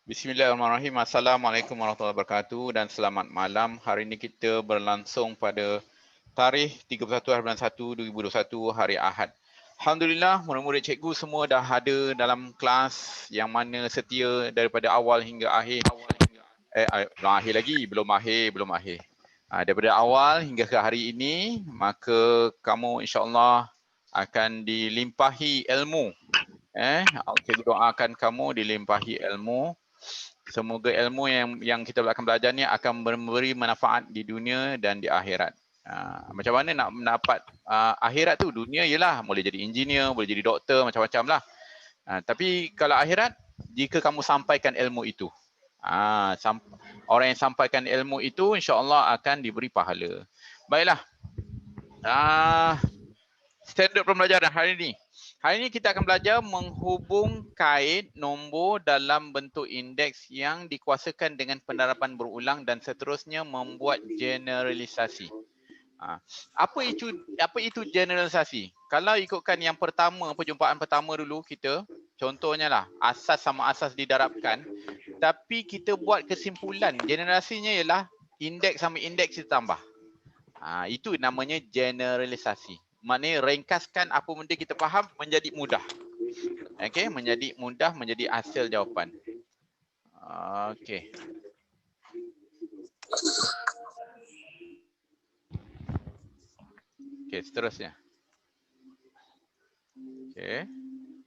Bismillahirrahmanirrahim. Assalamualaikum warahmatullahi wabarakatuh dan selamat malam. Hari ini kita berlangsung pada tarikh 31 bulan 1 2021 hari Ahad. Alhamdulillah, murid-murid cikgu semua dah ada dalam kelas yang mana setia daripada awal hingga akhir. Belum akhir lagi, belum akhir. Daripada awal hingga ke hari ini, maka kamu insya-Allah akan dilimpahi ilmu. Cikgu doakan kamu dilimpahi ilmu. Semoga ilmu yang kita akan belajar ni akan memberi manfaat di dunia dan di akhirat. Macam mana nak mendapat akhirat tu? Dunia ialah boleh jadi engineer, boleh jadi doktor, macam-macam lah. Tapi kalau akhirat, jika kamu sampaikan ilmu itu, orang yang sampaikan ilmu itu insya-Allah akan diberi pahala. Baiklah. Standard pembelajaran hari ini. Hari ini kita akan belajar menghubung kait nombor dalam bentuk indeks yang dikuasakan dengan penerapan berulang dan seterusnya membuat generalisasi. Apa itu generalisasi? Kalau ikutkan yang pertama, perjumpaan pertama dulu kita, contohnya lah asas sama asas didarabkan, tapi kita buat kesimpulan. Generalisasinya ialah indeks sama indeks kita tambah. Itu namanya generalisasi. Maknanya ringkaskan apa benda kita faham menjadi mudah. Okey, menjadi mudah, menjadi hasil jawapan. Okey. Okey, seterusnya. Okey.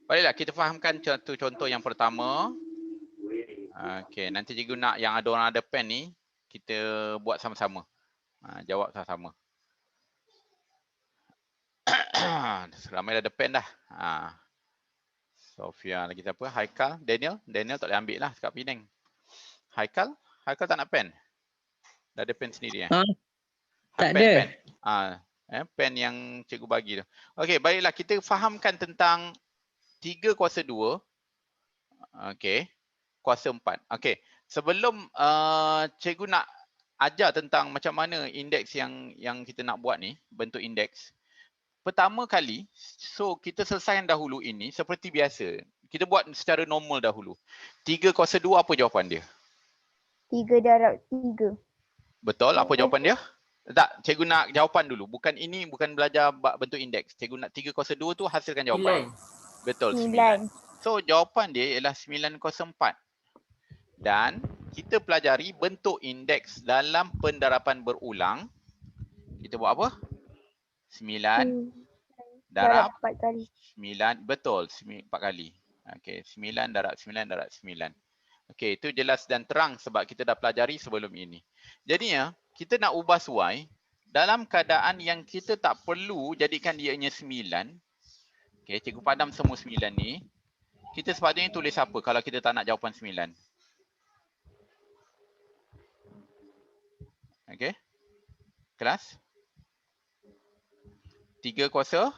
Baiklah, kita fahamkan contoh yang pertama. Okey, nanti cikgu nak yang ada orang ada pen ni, kita buat sama-sama. Jawab sama-sama. Ramai dah ada pen dah. Sofia lagi siapa? Haikal, Daniel tak boleh ambil lah kat Penang. Haikal tak nak pen? Dah ada pen sendiri tak pen, ada. Pen. Pen yang cikgu bagi tu. Okey, baiklah kita fahamkan tentang 3 kuasa 2. Okey. Kuasa 4. Okey. Sebelum cikgu nak ajar tentang macam mana indeks yang kita nak buat ni, bentuk indeks. Pertama kali, so kita selesaikan dahulu ini seperti biasa. Kita buat secara normal dahulu. 3 kuasa 2 apa jawapan dia? 3 darab 3. Betul, apa jawapan dia? Tak, cikgu nak jawapan dulu. Bukan belajar bentuk indeks. Cikgu nak 3 kuasa 2 tu hasilkan jawapan. 9. Betul, 9. So, jawapan dia ialah 9 kuasa 4. Dan kita pelajari bentuk indeks dalam pendarapan berulang. Kita buat apa? 9 darab 4 kali. 9. Betul, 4 kali. Okey, 9 darab 9 darab 9. Okey, itu jelas dan terang sebab kita dah pelajari sebelum ini. Jadinya, kita nak ubah suai dalam keadaan yang kita tak perlu jadikan dia hanya 9. Okey, cikgu padam semua 9 ni. Kita sepatutnya tulis apa kalau kita tak nak jawapan 9? Okey. Kelas? 3 kuasa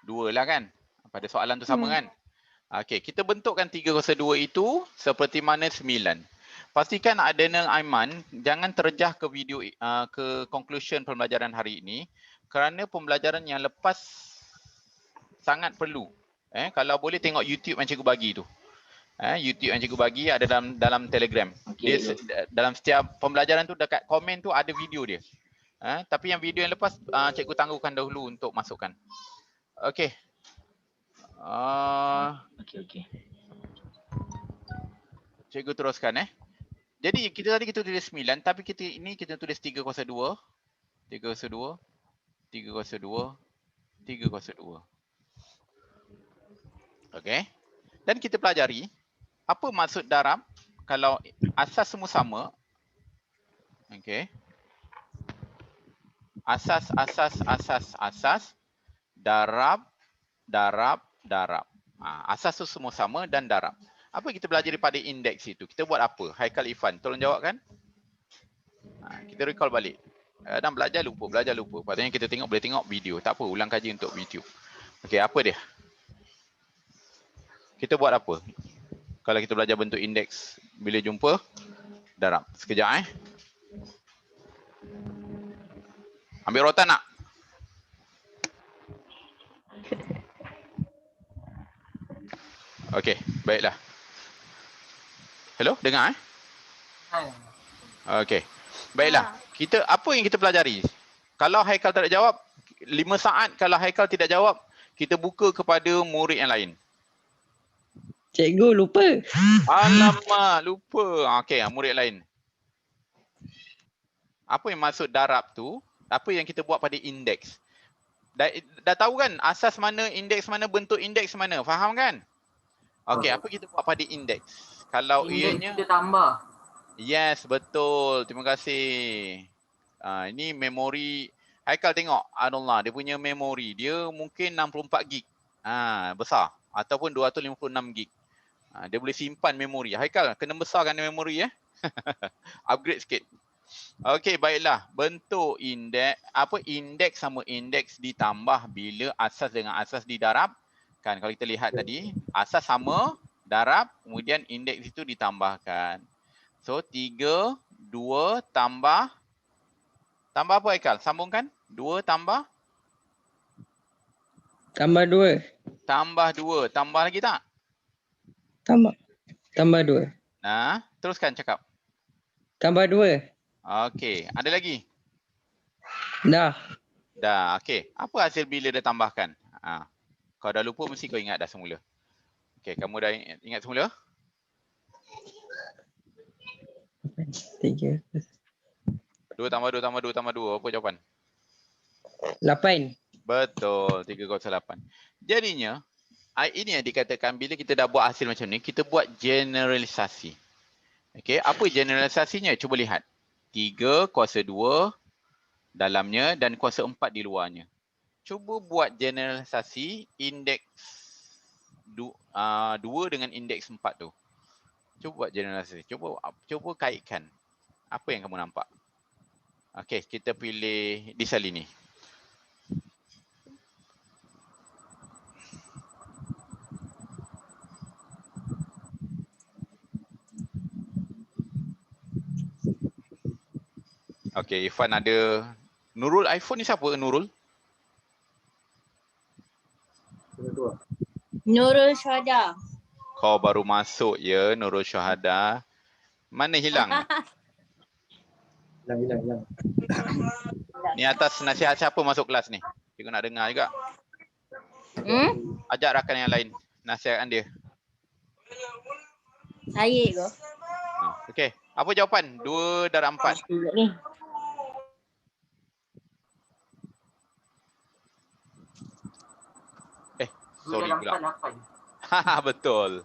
2 lah kan? Pada soalan tu sama kan? Okey, kita bentukkan 3 kuasa 2 itu seperti mana 9. Pastikan Adenal Aiman jangan terjah ke video ke conclusion pembelajaran hari ini kerana pembelajaran yang lepas sangat perlu. Kalau boleh tengok YouTube yang cikgu bagi tu. YouTube yang cikgu bagi ada dalam Telegram. Okay, dia dalam setiap pembelajaran tu dekat komen tu ada video dia. Tapi yang video yang lepas cikgu tangguhkan dahulu untuk masukkan. Okey. Okey. Cikgu teruskan Jadi kita tulis 9 tapi kita tulis 3 kuasa 2. 3 kuasa 2. 3 kuasa 2. 3 kuasa 2. Okey. Dan kita pelajari apa maksud darab kalau asas semua sama. Okey. Asas darab. Asas tu semua sama dan darab. Apa kita belajar daripada indeks itu? Kita buat apa? Haikal Ifan, tolong jawabkan. Kita recall balik. Dan belajar lupa. Patutnya kita boleh tengok video. Tak apa, ulang kaji untuk video. Okey, apa dia? Kita buat apa? Kalau kita belajar bentuk indeks bila jumpa darab. Sekejap Ambil rotan nak? Okey, baiklah. Hello, dengar Okey. Baiklah. Apa yang kita pelajari? Kalau Haikal tak ada jawab, 5 saat kalau Haikal tidak jawab, kita buka kepada murid yang lain. Cikgu lupa. Alamak, lupa. Okey, murid lain. Apa yang maksud darab tu? Apa yang kita buat pada indeks? Dah tahu kan asas mana, indeks mana, bentuk indeks mana? Faham kan? Okey, apa kita buat pada indeks? Kalau ianya Kita tambah. Yes, betul. Terima kasih. Ini memori. Haikal tengok. Allah, dia punya memori. Dia mungkin 64 gig. Besar. Ataupun 256 gig. Dia boleh simpan memori. Haikal, kena besarkan memori ya. Upgrade sikit. Okey, baiklah. Bentuk indeks. Indeks sama indeks ditambah bila asas dengan asas didarab. Kan kalau kita lihat tadi, asas sama, darab, kemudian indeks itu ditambahkan. So 3, 2 tambah apa Haikal? Sambungkan. 2 tambah? Tambah 2. Tambah 2. Tambah lagi tak? Tambah 2. Teruskan cakap. Tambah 2. Okey, ada lagi? Dah. Dah, okey. Apa hasil bila dia tambahkan? Kau dah lupa mesti kau ingat dah semula. Okey, kamu dah ingat semula? 3. 2 tambah 2 tambah 2 tambah 2. Apa jawapan? 8. Betul, 308. Jadinya, ini yang dikatakan bila kita dah buat hasil macam ni, kita buat generalisasi. Okey, apa generalisasinya? Cuba lihat. 3 kuasa 2 dalamnya dan kuasa 4 di luarnya. Cuba buat generalisasi indeks 2 dengan indeks 4 tu. Cuba buat generalisasi. Cuba kaitkan. Apa yang kamu nampak? Okey, kita pilih di sel ini. Okey, Irfan ada. Nurul, iPhone ni siapa Nurul? Nurul Syahada. Kau baru masuk ya, Nurul Syahada. Mana hilang? Hilang. Ni atas nasihat siapa masuk kelas ni? Cikgu nak dengar juga. Ajak rakan yang lain. Nasihatkan dia. Saya ke? Okey. Apa jawapan? 2 darab 4. Ni. Sorry pula. Betul.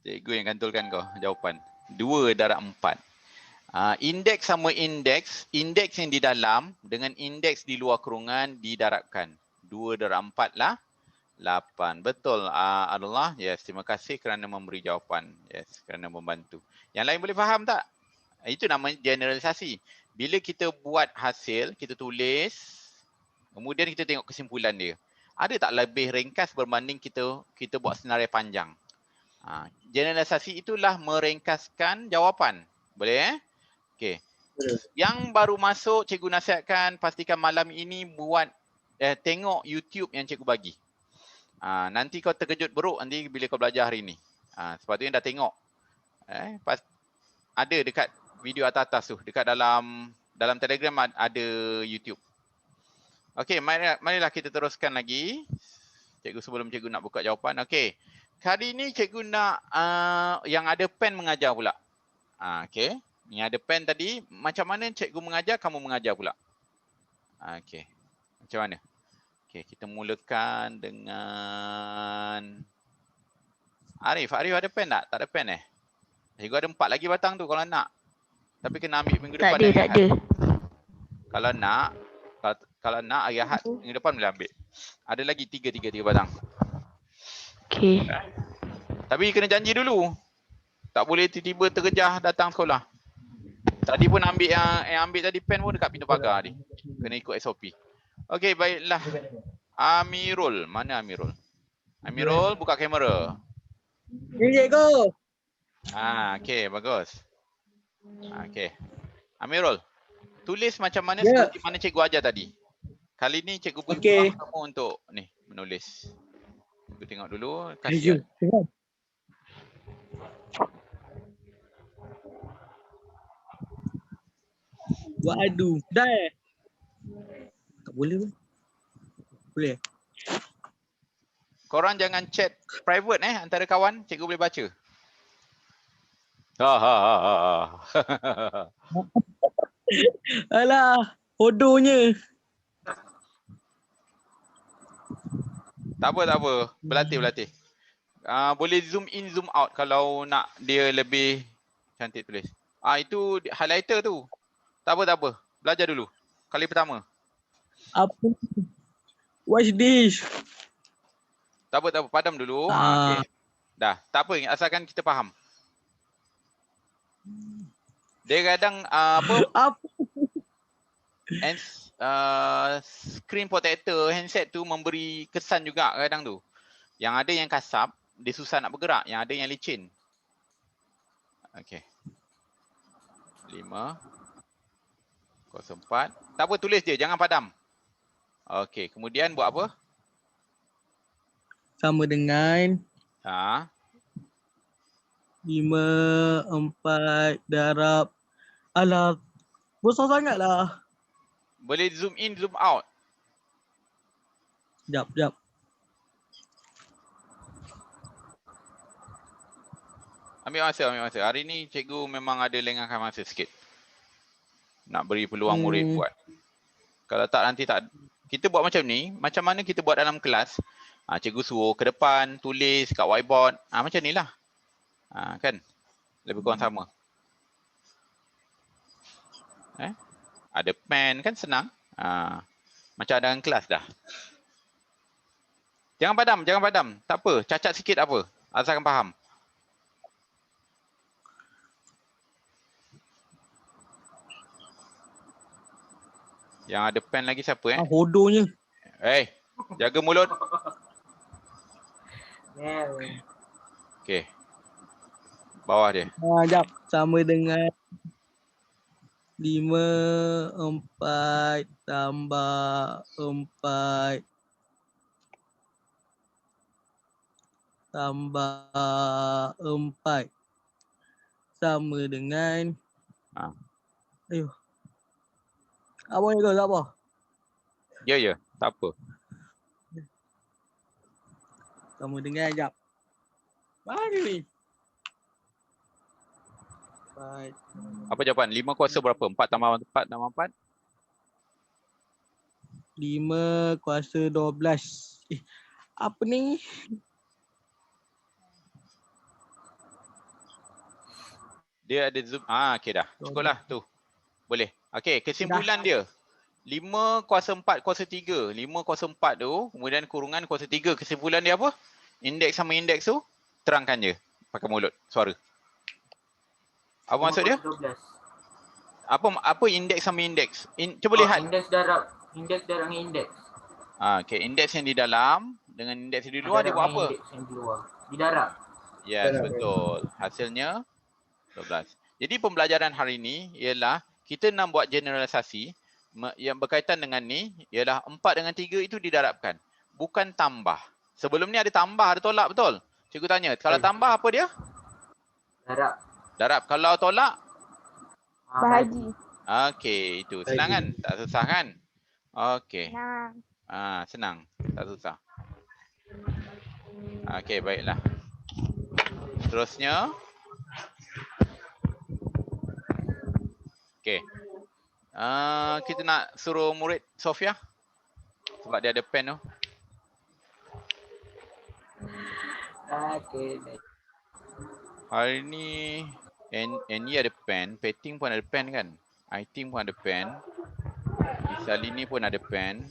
Cikgu yang kantulkan kau jawapan. 2 darab 4. Indeks sama indeks. Indeks yang di dalam dengan indeks di luar kurungan didarabkan. 2 darab 4 lah. 8. Betul. Allah. Yes. Terima kasih kerana memberi jawapan. Yes. Kerana membantu. Yang lain boleh faham tak? Itu namanya generalisasi. Bila kita buat hasil, kita tulis. Kemudian kita tengok kesimpulan dia. Ada tak lebih ringkas berbanding kita buat senarai panjang? Generalisasi itulah meringkaskan jawapan. Boleh Okey. Yang baru masuk, cikgu nasihatkan pastikan malam ini buat tengok YouTube yang cikgu bagi. Nanti kau terkejut beruk nanti bila kau belajar hari ni. Sepatutnya dah tengok. Ada dekat video atas tu, dekat dalam Telegram ada YouTube. Okey, marilah kita teruskan lagi. Sebelum cikgu nak buka jawapan. Okey. Kali ni cikgu nak yang ada pen mengajar pula. Okey. Yang ada pen tadi, macam mana cikgu mengajar, kamu mengajar pula. Okey. Macam mana? Okey, kita mulakan dengan Arif. Arif ada pen tak? Tak ada pen Cikgu ada 4 lagi batang tu kalau nak. Tapi kena ambil minggu depan. Tak ada. Kalau nak hari Ahad minggu depan boleh ambil. Ada lagi 3 batang. Okey. Tapi kena janji dulu. Tak boleh tiba-tiba terkejah datang sekolah. Tadi pun ambil yang ambil tadi pen pun dekat pintu pagar ni. Kena ikut SOP. Okey, baiklah. Amirul, mana Amirul? Amirul buka kamera. Ni cikgu. Okey, bagus. Okey. Amirul, tulis macam mana Ya. seperti mana cikgu ajar tadi. Kali ni cikgu beri Okey. peluang kamu untuk ni menulis. Cikgu tengok dulu, kasihan. Waduh. Dah eh? Tak boleh pun. Boleh? Korang jangan chat private antara kawan. Cikgu boleh baca. Ha ha ha ha. Alah, bodohnya. Tak apa. Berlatih. Boleh zoom in, zoom out kalau nak dia lebih cantik tulis. Itu highlighter tu. Tak apa. Belajar dulu. Kali pertama. Apa? Watch this. Tak apa. Padam dulu. Ah. Okay. Dah. Tak apa. Asalkan kita faham. Dia kadang Apa? and screen protector handset tu memberi kesan juga kadang tu. Yang ada yang kasap, dia susah nak bergerak. Yang ada yang licin. Okey. 504. Tak apa, tulis je, jangan padam. Okey, kemudian buat apa? Sama dengan 5, 4 darab. Alah, besar sangat lah. Boleh zoom in, zoom out. Sekejap. Ambil masa. Hari ni cikgu memang ada lengahkan masa sikit. Nak beri peluang murid buat. Kalau tak nanti tak. Kita buat macam ni, macam mana kita buat dalam kelas. Cikgu suruh ke depan, tulis kat whiteboard. Macam ni lah. Kan? Lebih kurang sama. Ada pen kan senang. Macam dalam kelas dah. Jangan padam. Tak apa, cacat sikit apa. Asalkan faham. Yang ada pen lagi siapa Bodohnya. Jaga mulut. Okey. Bawah dia. Sekejap. Sama dengan 5, 4 tambah 4 tambah 4 sama dengan Apa ni kau? Tak apa? Ya. Tak apa. Sama dengan sekejap. Mana ni? 4. Apa jawapan? 5 kuasa berapa? 4 tambah 4 tambah 4? 5 kuasa 12. Apa ni? Dia ada zoom. Okey dah. Cukup lah tu. Boleh. Okey, kesimpulan dia. 5 kuasa 4 kuasa 3. 5 kuasa 4 tu, kemudian kurungan kuasa 3. Kesimpulan dia apa? Indeks sama indeks tu, terangkan je. Pakai mulut, suara. Apa maksud dia? 12. Apa indeks sama indeks? Cuba lihat. Indeks darab indeks. Okey, indeks yang di dalam dengan indeks yang di luar dia buat apa? Indeks yang di luar. Di darab. Yes, betul. Hasilnya 12. Jadi pembelajaran hari ini ialah kita nak buat generalisasi yang berkaitan dengan ni ialah 4 dengan 3 itu didarabkan. Bukan tambah. Sebelum ni ada tambah, ada tolak, betul? Cikgu tanya, kalau tambah apa dia? Darab. Kalau tolak? Bahagi. Okey, itu. Senang kan? Tak susah kan? Okey. Senang. Tak susah. Okey, baiklah. Seterusnya. Okey. Kita nak suruh murid Sofia. Sebab dia ada pen tu. Okey. Hari ni Annie ada pen, Peting pun ada pen kan? Aiting pun ada pen. Isalini pun ada pen.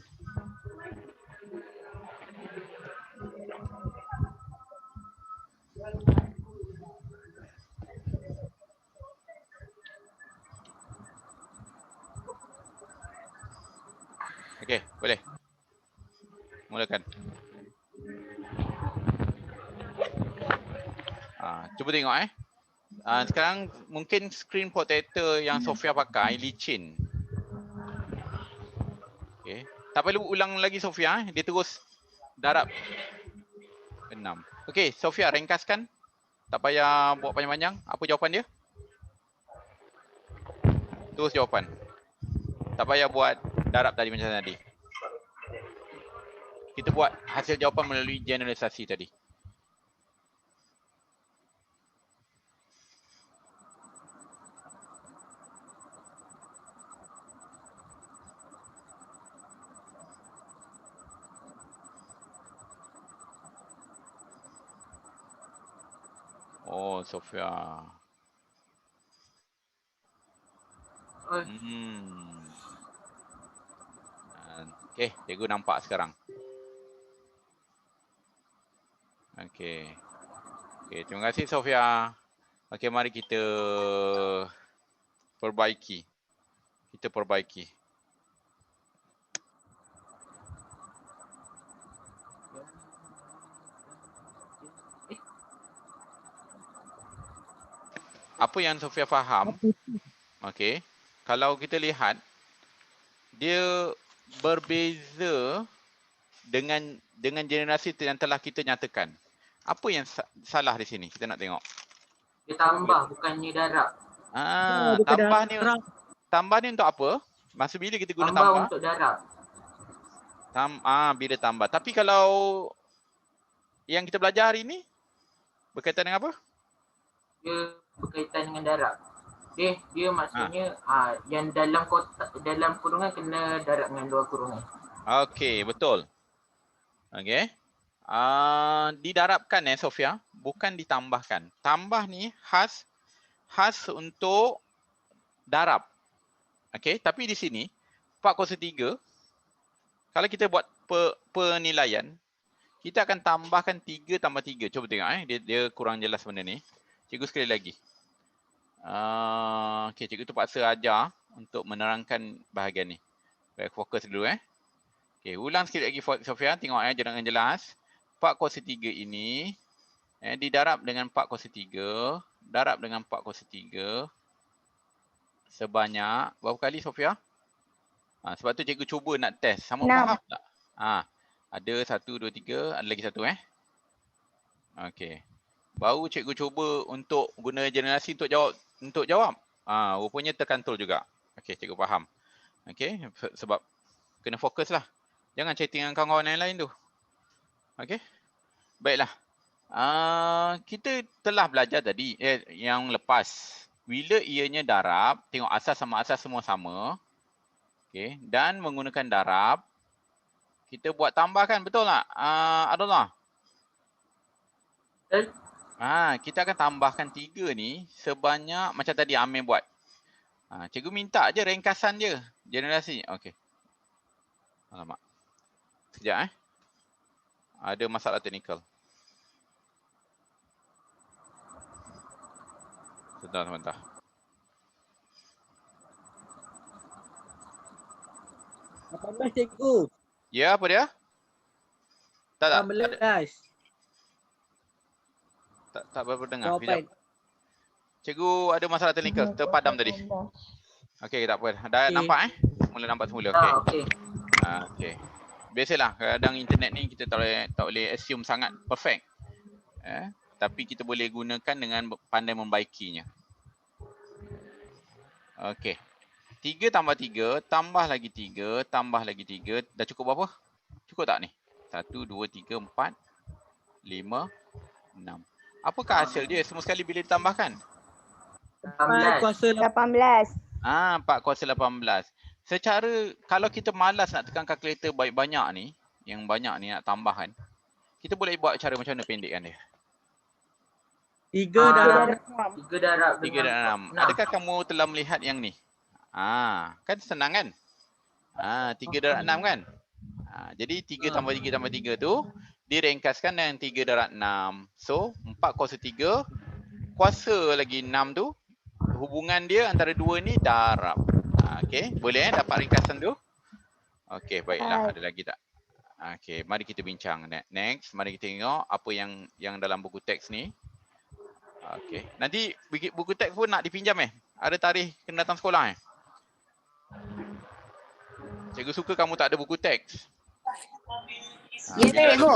Okey, boleh. Mulakan. Cuba tengok sekarang mungkin screen protector yang Sofia pakai licin. Okey. Tak perlu ulang lagi Sofia, dia terus darab 6. Okey, Sofia ringkaskan. Tak payah buat panjang-panjang. Apa jawapan dia? Terus jawapan. Tak payah buat darab tadi macam tadi. Kita buat hasil jawapan melalui generalisasi tadi. Oh, Sofia. Okey, cikgu nampak sekarang. Okey. Okey, terima kasih Sofia. Okey, mari kita perbaiki. Apa yang Sofia faham? Okey. Kalau kita lihat dia berbeza dengan generasi yang telah kita nyatakan. Apa yang salah di sini? Kita nak tengok. Dia tambah bukannya darab. Tambah ni untuk apa? Masa bila kita guna Tambah tambah? untuk darab. Bila tambah. Tapi kalau yang kita belajar hari ni berkaitan dengan apa? Dia berkaitan dengan darab. Dia maksudnya yang dalam kotak, dalam kurungan kena darab dengan luar kurungan. Okey, betul. Okey. Didarabkan Sofia, bukan ditambahkan. Tambah ni khas untuk darab. Okey, tapi di sini 4/3 kalau kita buat penilaian, kita akan tambahkan 3 tambah 3. Cuba tengok dia kurang jelas benda ni. Cikgu sekali lagi. Okey, cikgu terpaksa ajar untuk menerangkan bahagian ni. Baik, fokus dulu Okey, ulang sekali lagi Sofia, tengok dengan jelas. 4/3 ini didarab dengan 4/3, darab dengan 4/3 sebanyak berapa kali Sofia? Sebab tu cikgu cuba nak test. Sama faham tak? Ada 1, 2, 3, ada lagi satu Okey. Baru cikgu cuba untuk guna generasi untuk jawab. Rupanya terkantul juga. Okey, cikgu faham. Okey, sebab kena fokus lah. Jangan chatting dengan kawan-kawan yang lain tu. Okey. Baiklah. Kita telah belajar tadi yang lepas. Bila ianya darab, tengok asas sama asas semua sama. Okey, dan menggunakan darab, kita buat tambahkan, betul tak? Abdullah. Kita akan tambahkan 3 ni sebanyak macam tadi Amir buat. Cikgu minta je ringkasan dia. Generasi. Okey. Alamak. Sekejap ada masalah teknikal. Sebentar. Apa cikgu? Ya, apa dia? Tak. 18. Tak berapa dengar. Jawapan. Cikgu ada masalah teknikal, terpadam tadi. Okey, tak apa. Dah nampak Mula nampak semula. Okey. Okey. Biasalah kadang internet ni kita tak boleh assume sangat perfect. Tapi kita boleh gunakan dengan pandai membaikinya. Okey. 3 tambah 3, tambah lagi 3, tambah lagi 3. Dah cukup berapa? Cukup tak ni? 1, 2, 3, 4, 5, 6. Apakah hasil dia semua sekali bila ditambahkan? 4/18. 4/18. Secara kalau kita malas nak tekan kalkulator banyak ni, yang banyak ni nak tambah kan, kita boleh buat cara macam mana pendekkan dia? 3 darab 6. 3 darab 6. Adakah kamu telah melihat yang ni? Kan senang kan? 3 darab 6 kan? Jadi 3 tambah 3 tambah 3 tu diringkaskan dengan 3 darab 6. So 4/3 kuasa lagi 6 tu, hubungan dia antara dua ni darab. Okey, boleh dapat ringkasan tu? Okey, baiklah. Ada lagi tak? Okey, mari kita bincang. Next, mari kita tengok apa yang dalam buku teks ni. Okey, nanti buku teks pun nak dipinjam Ada tarikh kena datang sekolah Cikgu suka kamu tak ada buku teks. Ya, cikgu.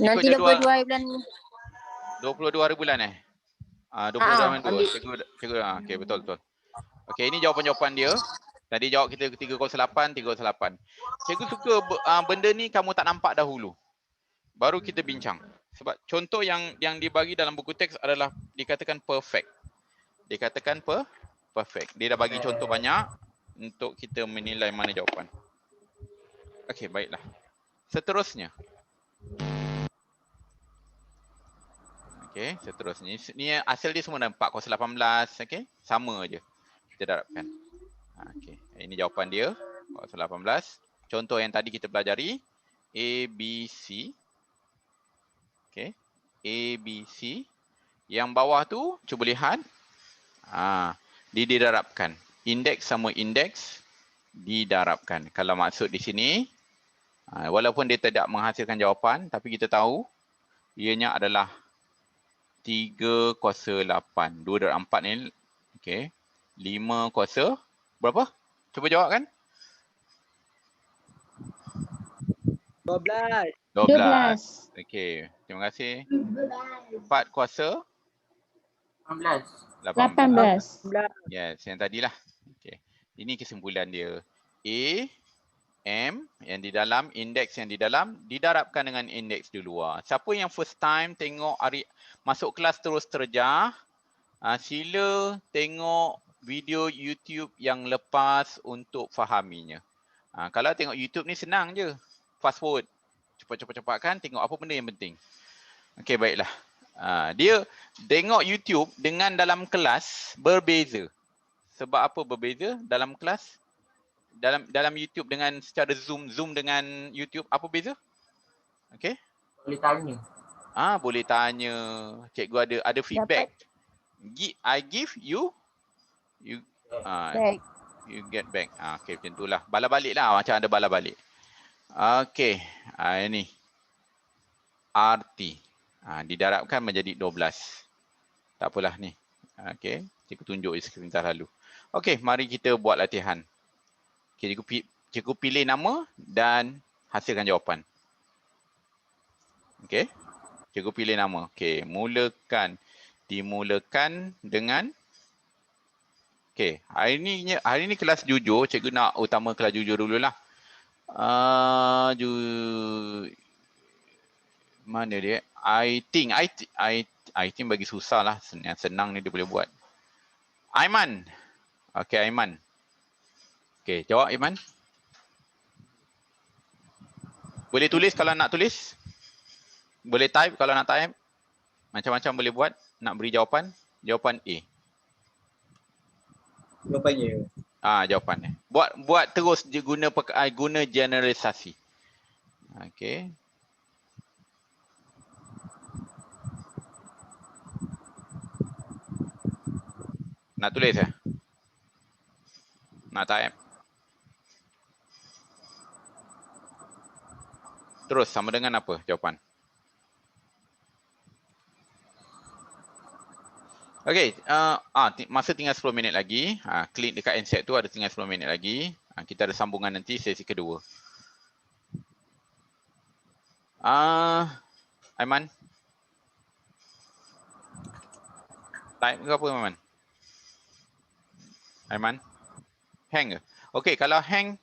Nanti 22 hari bulan ni. 22 hari bulan 22 hari bulan 2. Cikgu okey, betul. Okey, ini jawapan-jawapan dia. Tadi jawab kita 308, 308. Cikgu suka benda ni kamu tak nampak dahulu. Baru kita bincang. Sebab contoh yang dibagi dalam buku teks adalah dikatakan perfect. Dikatakan perfect. Dia dah bagi contoh banyak untuk kita menilai mana jawapan. Okey, baiklah. Seterusnya. Okey, seterusnya. Ni asal dia semua dah 4 kuasa 18, okey? Sama aja. Kita darabkan. Okey, ini jawapan dia. Kuasa 18. Contoh yang tadi kita pelajari A, B, C. Okey. A, B, C. Yang bawah tu cuba lihat. Didarabkan. Indeks sama indeks didarabkan. Kalau maksud di sini, walaupun dia tidak menghasilkan jawapan, tapi kita tahu ianya adalah 3 kuasa 8. 2 darab 4 ni, okey. 5 kuasa berapa? Cuba jawab kan? 12. 12. Okey, terima kasih. 4 kuasa 18. 18. Yes, yang tadilah. Okey. Ini kesimpulan dia. A, M yang di dalam, indeks yang di dalam didarabkan dengan indeks di luar. Siapa yang first time tengok masuk kelas terus terjah, sila tengok video YouTube yang lepas untuk fahaminya. Kalau tengok YouTube ni senang je. Fast forward. Cepat-cepatkan tengok apa benda yang penting. Okey, baiklah. Dia tengok YouTube dengan dalam kelas berbeza. Sebab apa berbeza dalam kelas? Dalam YouTube dengan secara Zoom dengan YouTube apa beza? Okey. Boleh tanya. Boleh tanya. Cikgu ada feedback. I give you Back. you get back. Okey, macam itulah. Bala balik lah, macam ada bala balik. Okey. Ini RT. Didarabkan menjadi 12. Tak apalah ni. Okey, cikgu tunjuk sebentar lalu. Okey, mari kita buat latihan. Okay, cikgu pilih nama dan hasilkan jawapan. Okey. Cikgu pilih nama. Okey, dimulakan dengan okey, hari ni kelas jujur, cikgu nak utama kelas jujur dululah. Mana dia? I think bagi susah lah. Yang senang ni dia boleh buat. Aiman. Okey, Aiman. Okey, jawab Aiman. Boleh tulis kalau nak tulis. Boleh type kalau nak type. Macam-macam boleh buat. Nak beri jawapan. Jawapan A. Jawapannya. Jawapannya. Buat terus guna generalisasi. Okey. Nak tulis ya? Nak type? Terus sama dengan apa jawapan? Okey, masa tinggal 10 minit lagi. Klik dekat handset tu ada tinggal 10 minit lagi. Kita ada sambungan nanti sesi kedua. Aiman. Type ke apa Aiman? Aiman? Hang ke? Okey, kalau hang,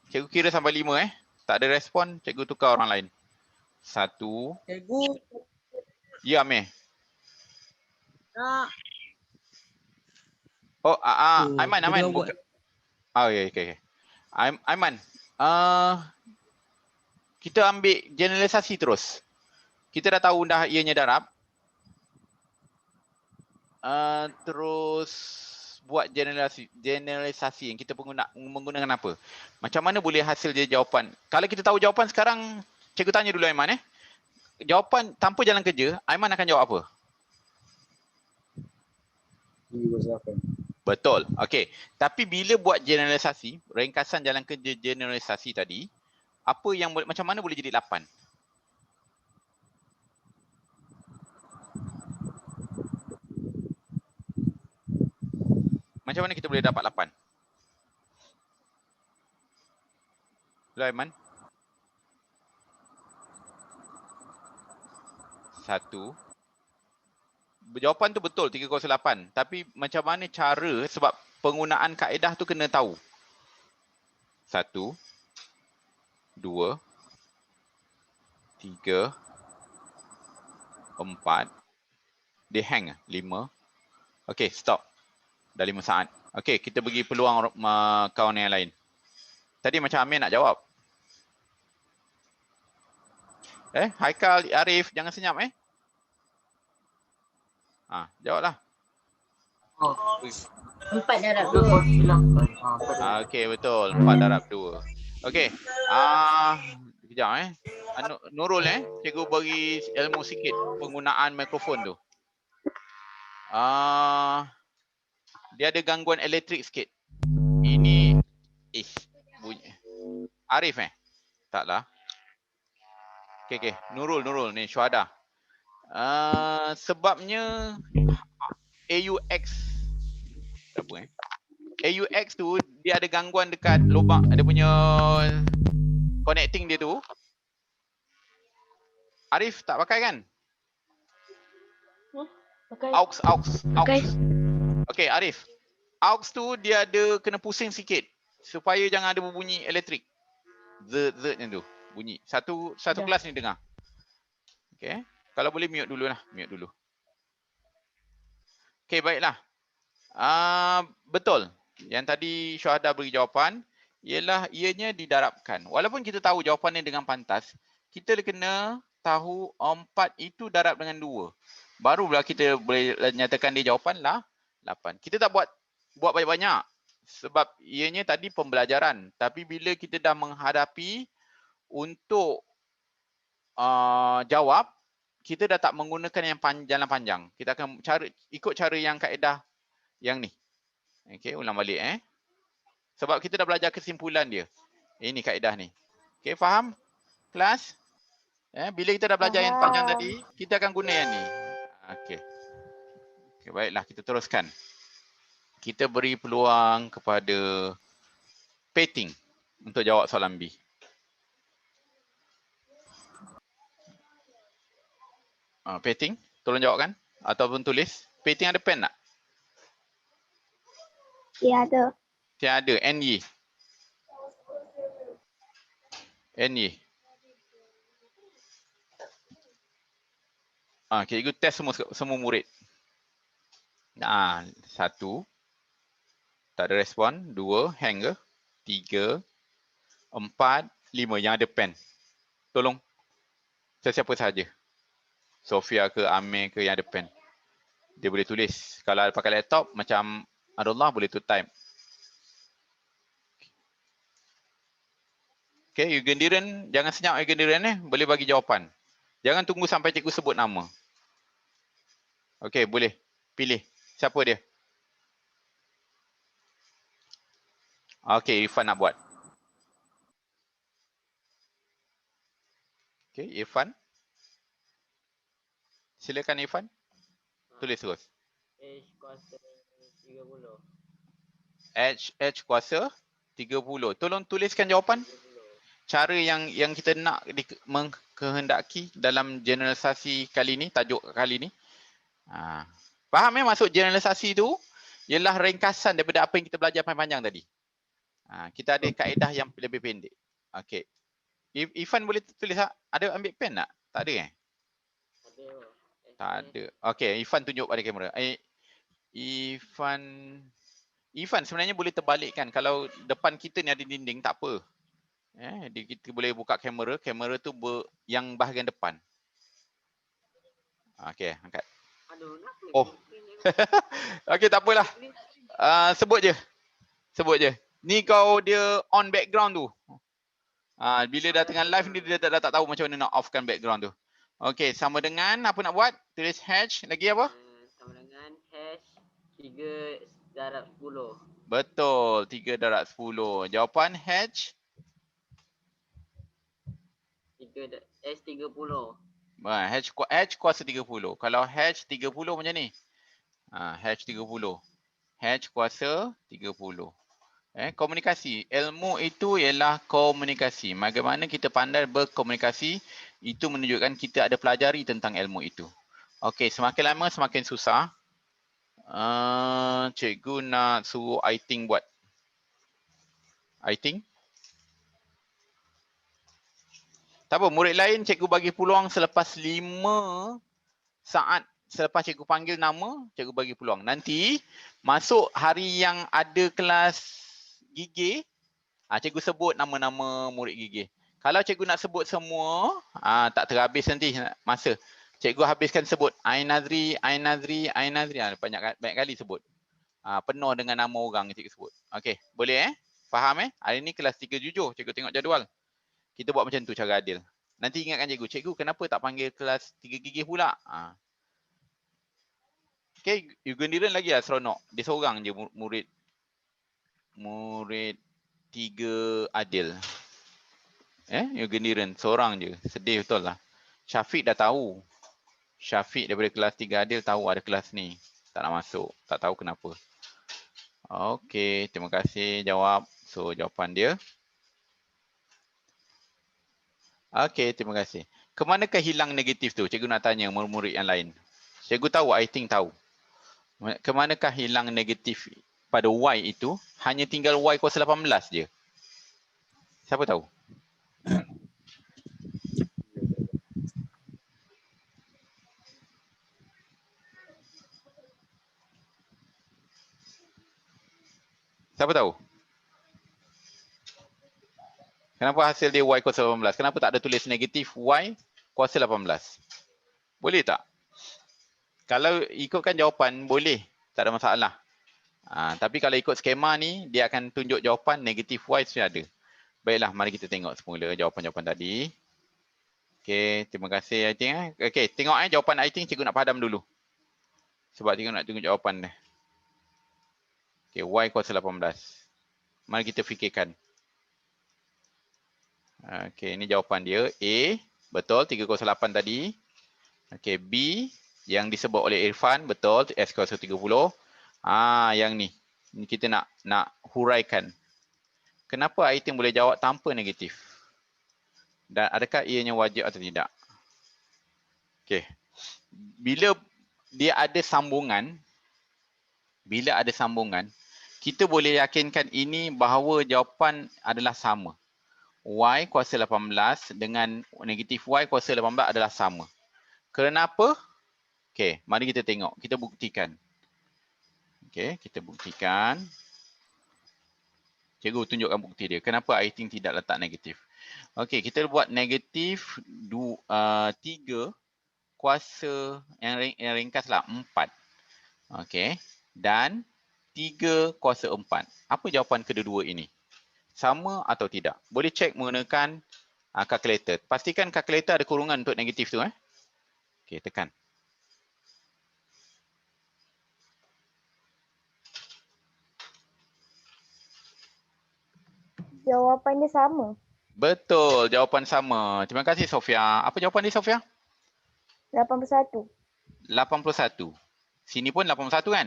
cikgu kira sampai 5 Tak ada respon, cikgu tukar orang lain. 1. Cikgu. Ya, Amir. Nak. Aiman. Okey. Aiman. Kita ambil generalisasi terus. Kita dah tahu ianya darab. Terus buat generalisasi yang kita menggunakan apa? Macam mana boleh hasil dia jawapan? Kalau kita tahu jawapan sekarang, cikgu tanya dulu Aiman Jawapan tanpa jalan kerja, Aiman akan jawab apa? Betul. Okey. Tapi bila buat generalisasi, ringkasan jalan kerja generalisasi tadi, macam mana boleh jadi 8? Macam mana kita boleh dapat 8? Hello Aiman. 1. Jawapan tu betul 308. Tapi macam mana cara, sebab penggunaan kaedah tu kena tahu. 1, 2, 3, 4. Dia hang 5. Okey, stop. Dah 5 saat. Okey, kita bagi peluang kawan yang lain. Tadi macam Amir nak jawab. Haikal, Arif, jangan senyap jawablah. Oh, 4 darab ke 2. kau silapkan. Okey, betul. 4 darab 2. Okey. Kejap Nurul cikgu bagi ilmu sikit penggunaan mikrofon tu. Dia ada gangguan elektrik sikit. Ini bunyi. Arif taklah. Okey. Nurul ni syuhada. Sebabnya AUX apa AUX tu dia ada gangguan dekat lubang, ada punya connecting dia tu. Arif tak pakai kan? Pakai. AUX. Pakai. Okey Arif. AUX tu dia ada kena pusing sikit supaya jangan ada berbunyi elektrik. Znya tu bunyi. Satu kelas ni dengar. Okey. Kalau boleh mute dulu. Okey, baiklah. Betul. Yang tadi Syuhada beri jawapan ialah ianya didarabkan. Walaupun kita tahu jawapannya dengan pantas, kita kena tahu 4 itu darab dengan 2. Barulah kita boleh nyatakan dia jawapan lah 8. Kita tak buat banyak-banyak sebab ianya tadi pembelajaran. Tapi bila kita dah menghadapi untuk jawab, kita dah tak menggunakan yang jalan panjang. Kita akan ikut cara yang kaedah yang ni. Okey, ulang balik sebab kita dah belajar kesimpulan dia. Ini kaedah ni. Okey, faham? Kelas? Bila kita dah belajar yang panjang tadi, kita akan guna yang ni. Okey. Okey, baiklah kita teruskan. Kita beri peluang kepada Peting untuk jawab soalan B. Peting, tolong jawabkan ataupun tulis. Peting ada pen tak? Tiada. Tiada. NY. Cikgu test semua murid. 1. Tak ada respon. 2. Hang ke? 3. 4. 5. Yang ada pen. Tolong. Sesiapa sahaja. Sofia ke Amir ke yang ada pen. Dia boleh tulis. Kalau pakai laptop macam Adullah boleh tu type. Okay, Yugendiran, jangan senyap Yugendiran boleh bagi jawapan. Jangan tunggu sampai cikgu sebut nama. Okay, boleh. Pilih. Siapa dia? Okay, Irfan nak buat. Okay, Irfan. Silakan Irfan. Tulis terus. H kuasa 30. H kuasa 30. Tolong tuliskan jawapan. Cara yang kita nak mengkehendaki dalam generalisasi kali ni, tajuk kali ni. Faham maksud generalisasi tu ialah ringkasan daripada apa yang kita belajar panjang tadi. Kita ada kaedah yang lebih pendek. Okey. Irfan boleh tulis tak? Ada ambil pen tak? Tak ada Ada. Tak ada. Okey, Irfan tunjuk pada kamera. Irfan sebenarnya boleh terbalikkan. Kalau depan kita ni ada dinding, tak apa. Kita boleh buka kamera. Kamera tu yang bahagian depan. Okey, angkat. Aduh, nak Oh. Okey, tak apalah. Sebut je. Ni kau dia on background tu. Bila dah tengah live ni dia dah tak tahu macam mana nak offkan background tu. Okey, sama dengan apa nak buat? Tulis hash lagi apa? Sama dengan hash 3 darab 10. Betul, 3 darab 10. Jawapan hash 30. Hash kuasa 30. Kalau hash 30 macam ni. Hash 30. Hash kuasa 30. Komunikasi. Ilmu itu ialah komunikasi. Bagaimana kita pandai berkomunikasi, itu menunjukkan kita ada pelajari tentang ilmu itu. Okey, semakin lama semakin susah. Cikgu nak suruh Aiting buat. Aiting? Tak apa, murid lain cikgu bagi peluang selepas 5 saat selepas cikgu panggil nama, cikgu bagi peluang. Nanti masuk hari yang ada kelas gigih, cikgu sebut nama-nama murid gigih. Kalau cikgu nak sebut semua, tak terhabis nanti masa. Cikgu habiskan sebut Ain Nazri, Ain Nazri, Ain Nazri. Banyak kali sebut. Penuh dengan nama orang cikgu sebut. Okey, boleh Faham Hari ni kelas 3 jujur, cikgu tengok jadual. Kita buat macam tu cara adil. Nanti ingatkan cikgu, cikgu kenapa tak panggil kelas 3 gigih pula? Okey, Yugendiran lagi seronok. Dia seorang je murid 3 adil. Yugendiran seorang je. Sedih betul lah. Syafiq dah tahu. Syafiq daripada kelas 3 adil tahu ada kelas ni. Tak nak masuk. Tak tahu kenapa. Okey, terima kasih jawab. So, jawapan dia. Okey, terima kasih. Kemanakah hilang negatif tu? Cikgu nak tanya murid-murid yang lain. Cikgu tahu, I think tahu. Kemanakah hilang negatif pada Y itu? Hanya tinggal Y kuasa 18 je. Siapa tahu? Siapa tahu? Kenapa hasil dia Y kuasa 18? Kenapa tak ada tulis negatif Y kuasa 18? Boleh tak? Kalau ikutkan jawapan, boleh. Tak ada masalah. Tapi kalau ikut skema ni, dia akan tunjuk jawapan negatif Y sudah ada. Baiklah, mari kita tengok semula jawapan-jawapan tadi. Okey, terima kasih Aiting. Okey, tengok jawapan Aiting, cikgu nak padam dulu. Sebab cikgu nak tunggu jawapan dia. Okey, Y kuasa 18. Mari kita fikirkan. Okey, ini jawapan dia. A, betul, 3 kuasa 8 tadi. Okey, B, yang disebut oleh Irfan, betul, S kuasa 30. Yang ni. Ini kita nak huraikan. Kenapa Aiting boleh jawab tanpa negatif? Dan adakah ianya wajib atau tidak? Okey. Bila dia ada sambungan, kita boleh yakinkan ini bahawa jawapan adalah sama. Y kuasa 18 dengan negatif Y kuasa 18 adalah sama. Kenapa? Okey, mari kita tengok. Kita buktikan. Okey, kita buktikan. Cikgu tunjukkan bukti dia. Kenapa Aiting tidak letak negatif? Okey, kita buat negatif 3 kuasa yang ringkaslah 4. Okey, dan 3 kuasa 4. Apa jawapan kedua-dua ini? Sama atau tidak? Boleh cek menggunakan kalkulator. Pastikan kalkulator ada kurungan untuk negatif tu. Okey, tekan. Jawapan dia sama. Betul, jawapan sama. Terima kasih Sofia. Apa jawapan dia Sofia? 81. 81. Sini pun 81 kan?